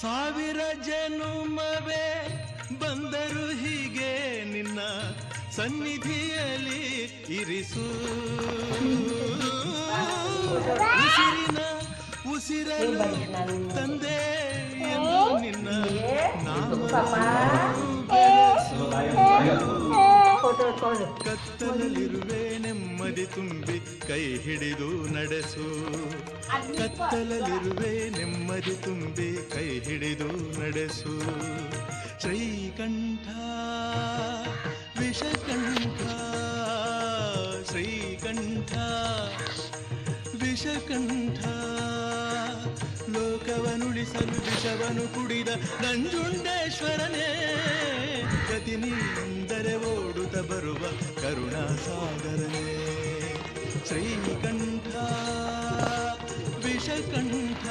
ಸಾವಿರ ಜನುಮವೇ ಬಂದರು ಹೀಗೆ ನಿನ್ನ ಸನ್ನಿಧಿಯಲ್ಲಿ ಇರಿಸು. ಉಸಿರಿನ ಉಸಿರಲು ತಂದೆ ಎಂದು ನಿನ್ನ ಕತ್ತಲಲ್ಲಿರುವೆ ನೆಮ್ಮದಿ ತುಂಬಿ ಕೈ ಹಿಡಿದು ನಡೆಸು. ಕತ್ತಲಲ್ಲಿರುವೆ ನೆಮ್ಮದಿ ತುಂಬಿ ಕೈ ಹಿಡಿದು ನಡೆಸು. ಶ್ರೀಕಂಠ ವಿಷಕಂಠ ಶ್ರೀಕಂಠ ವಿಷಕಂಠ ಲೋಕವನುಳಿಸಲು ವಿಷವನು ಕುಡಿದ ನಂಜುಂಡೇಶ್ವರನೇ ಗತಿ ನೀಂದರೆ ಓಡುತ್ತ ಬರುವ ಕರುಣಾಸಾಗರನೇ. ಶ್ರೀಕಂಠ ವಿಷಕಂಠ